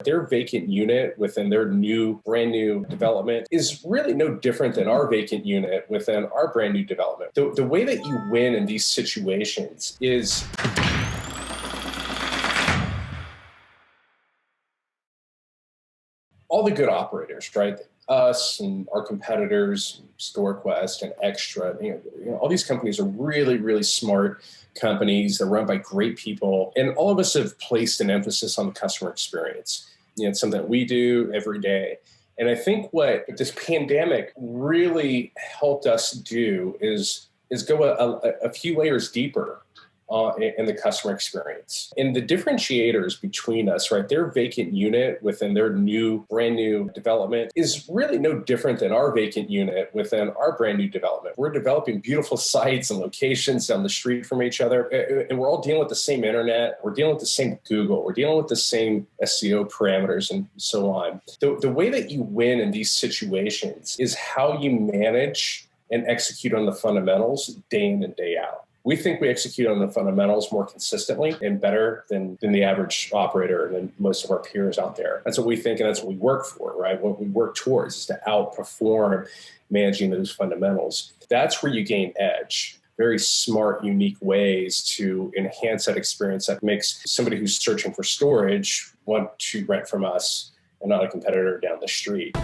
Their vacant unit within their brand new development is really no different than our vacant unit within our brand new development. The way that you win in these situations is all the good operators, right? Us and our competitors, StoreQuest and Extra, all these companies are really, really smart companies. They're run by great people. And all of us have placed an emphasis on the customer experience. It's something that we do every day. And I think what this pandemic really helped us do is go a few layers deeper in the customer experience. And the differentiators between us, right, their vacant unit within their brand new development is really no different than our vacant unit within our brand new development. We're developing beautiful sites and locations down the street from each other, and we're all dealing with the same internet. We're dealing with the same Google. We're dealing with the same SEO parameters and so on. The way that you win in these situations is how you manage and execute on the fundamentals day in and day out. We think we execute on the fundamentals more consistently and better than the average operator and than most of our peers out there. That's what we think, and that's what we work for, right? What we work towards is to outperform managing those fundamentals. That's where you gain edge. Very smart, unique ways to enhance that experience that makes somebody who's searching for storage want to rent from us and not a competitor down the street.